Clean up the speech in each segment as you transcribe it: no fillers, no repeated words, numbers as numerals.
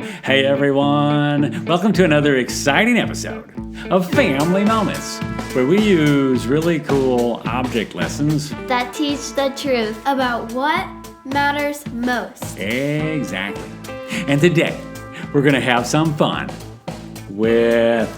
Hey everyone! Welcome to another exciting episode of Family Moments, where we use really cool object lessons that teach the truth about what matters most. Exactly. And today, we're going to have some fun with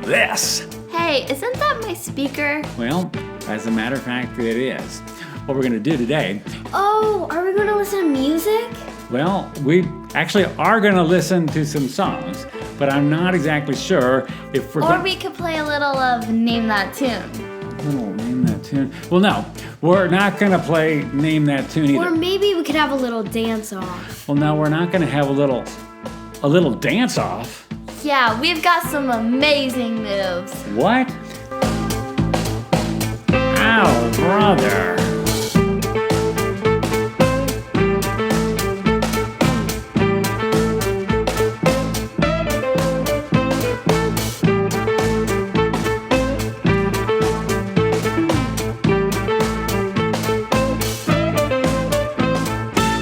this. Hey, isn't that my speaker? Well, as a matter of fact, it is. What we're going to do today... Oh, are we going to listen to music? Well, we actually are going to listen to some songs, but I'm not exactly sure if we're Or we could play a little of Name That Tune. Name That Tune? Well, no, we're not going to play Name That Tune either. Or maybe we could have a little dance-off. Well, no, we're not going to have a little dance-off. Yeah, we've got some amazing moves. What? Ow, brother.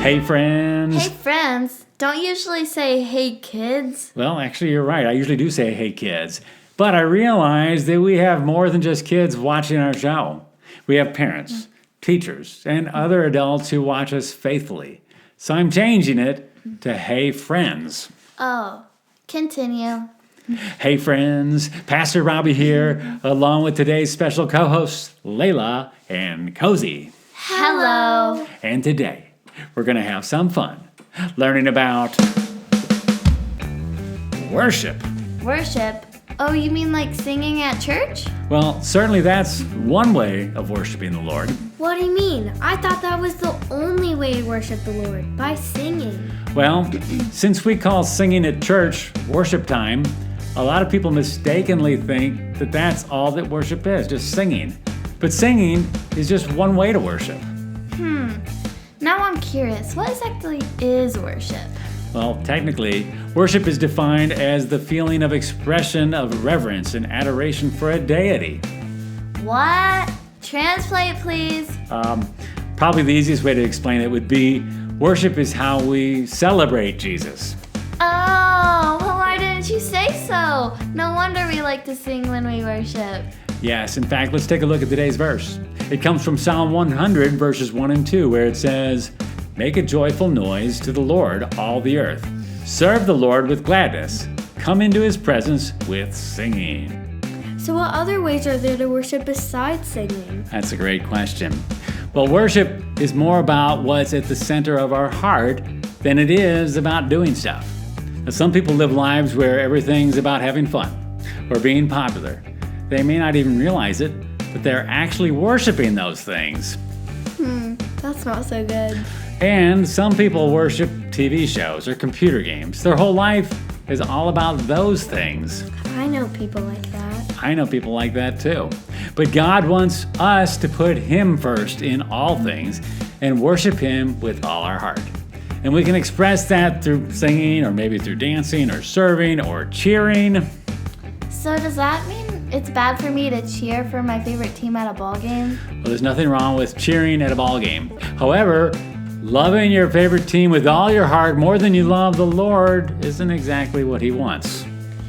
Hey, friends. Hey, friends. Don't usually say, hey, kids. Well, actually, you're right. I usually do say, hey, kids. But I realize that we have more than just kids watching our show. We have parents, teachers, and other adults who watch us faithfully. So I'm changing it to hey, friends. Oh, continue. Hey, friends. Pastor Robbie here, along with today's special co-hosts, Layla and Cozy. Hello. And today, we're going to have some fun learning about worship. Worship? Oh, you mean like singing at church? Well, certainly that's one way of worshiping the Lord. What do you mean? I thought that was the only way to worship the Lord, by singing. Well, since we call singing at church worship time, a lot of people mistakenly think that that's all that worship is, just singing. But singing is just one way to worship. Now I'm curious, what exactly is worship? Well, technically, worship is defined as the feeling of expression of reverence and adoration for a deity. What? Translate, please. Probably the easiest way to explain it would be worship is how we celebrate Jesus. Oh, well, why didn't you say so? No wonder we like to sing when we worship. Yes, in fact, let's take a look at today's verse. It comes from Psalm 100, verses 1 and 2, where it says, "Make a joyful noise to the Lord, all the earth. Serve the Lord with gladness. Come into his presence with singing." So what other ways are there to worship besides singing? That's a great question. Well, worship is more about what's at the center of our heart than it is about doing stuff. Now, some people live lives where everything's about having fun or being popular. They may not even realize it, but they're actually worshiping those things. That's not so good. And some people worship TV shows or computer games. Their whole life is all about those things. I know people like that. I know people like that too. But God wants us to put him first in all things and worship him with all our heart. And we can express that through singing or maybe through dancing or serving or cheering. So does that mean it's bad for me to cheer for my favorite team at a ball game? Well, there's nothing wrong with cheering at a ball game. However, loving your favorite team with all your heart more than you love the Lord isn't exactly what he wants.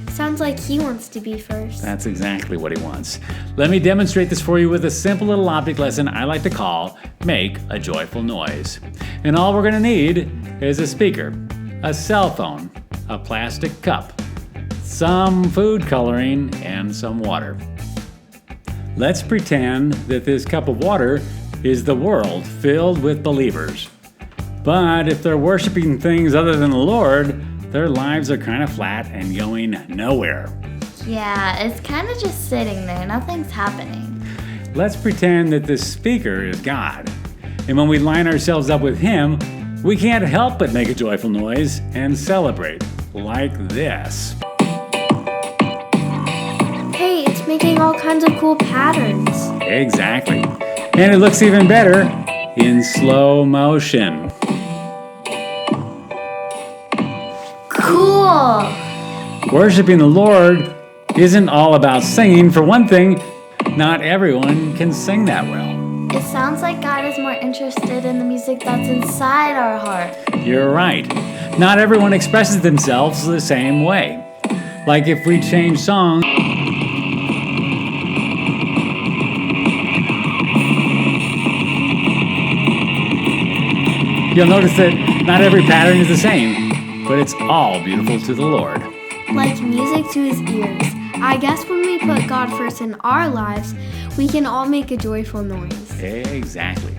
Sounds like he wants to be first. That's exactly what he wants. Let me demonstrate this for you with a simple little object lesson I like to call Make a Joyful Noise. And all we're going to need is a speaker, a cell phone, a plastic cup, some food coloring, and some water. Let's pretend that this cup of water is the world filled with believers. But if they're worshiping things other than the Lord, their lives are kind of flat and going nowhere. Yeah, it's kind of just sitting there. Nothing's happening. Let's pretend that this speaker is God. And when we line ourselves up with him, we can't help but make a joyful noise and celebrate like this. Hey, it's making all kinds of cool patterns. Exactly. And it looks even better in slow motion. Cool! Worshiping the Lord isn't all about singing. For one thing, not everyone can sing that well. It sounds like God is more interested in the music that's inside our heart. You're right. not everyone expresses themselves the same way. Like if we change songs, you'll notice that not every pattern is the same, but it's all beautiful to the Lord. Like music to his ears. I guess when we put God first in our lives, we can all make a joyful noise. Exactly.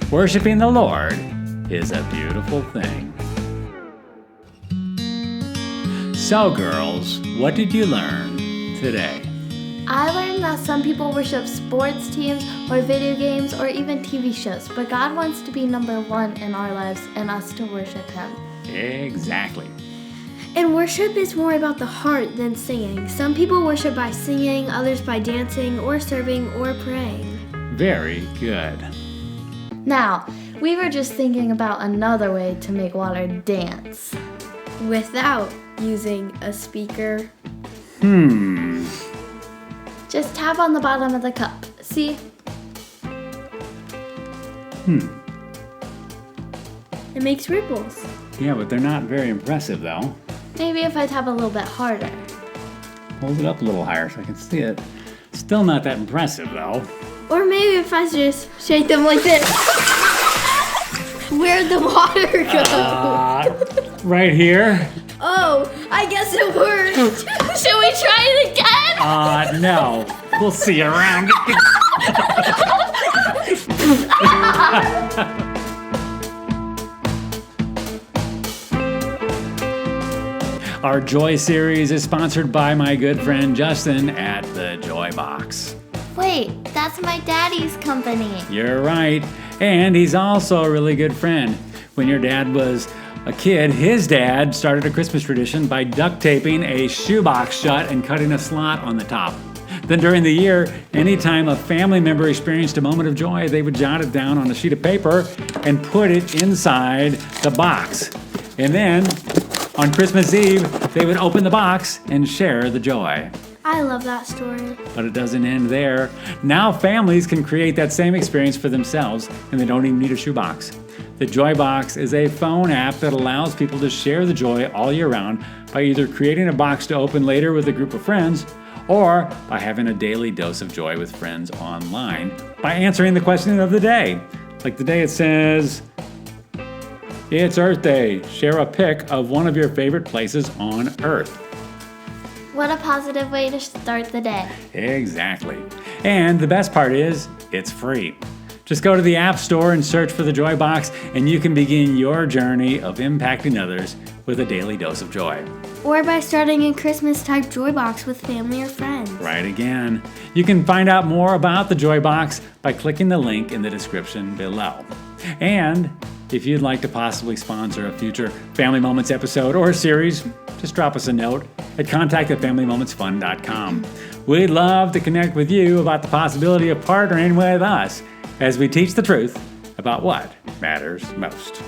Worshiping the Lord is a beautiful thing. So, girls, what did you learn today? I learned that some people worship sports teams or video games or even TV shows, but God wants to be number one in our lives and us to worship Him. Exactly. And worship is more about the heart than singing. Some people worship by singing, others by dancing or serving or praying. Very good. Now, we were just thinking about another way to make water dance. Without using a speaker. Just tap on the bottom of the cup. See? It makes ripples. Yeah, but they're not very impressive, though. Maybe if I tap a little bit harder. Hold it up a little higher so I can see it. Still not that impressive, though. Or maybe if I just shake them like this. Where'd the water go? Right here? Oh, I guess it worked. Should we try it again? No. We'll see you around. Our Joy series is sponsored by my good friend Justin at the Joy Box. Wait, that's my daddy's company. You're right. And he's also a really good friend. When your dad was a kid, his dad started a Christmas tradition by duct taping a shoebox shut and cutting a slot on the top. Then during the year, anytime a family member experienced a moment of joy, they would jot it down on a sheet of paper and put it inside the box. And then on Christmas Eve, they would open the box and share the joy. I love that story. But it doesn't end there. Now families can create that same experience for themselves, and they don't even need a shoebox. The Joy Box is a phone app that allows people to share the joy all year round by either creating a box to open later with a group of friends, or by having a daily dose of joy with friends online by answering the question of the day. Like today it says, it's Earth Day. Share a pic of one of your favorite places on Earth. What a positive way to start the day. Exactly. And the best part is, it's free. Just go to the App Store and search for the Joy Box, and you can begin your journey of impacting others with a daily dose of joy. Or by starting a Christmas-type Joy Box with family or friends. Right again. You can find out more about the Joy Box by clicking the link in the description below. And if you'd like to possibly sponsor a future Family Moments episode or series, just drop us a note at contact@familymomentsfun.com. We'd love to connect with you about the possibility of partnering with us as we teach the truth about what matters most.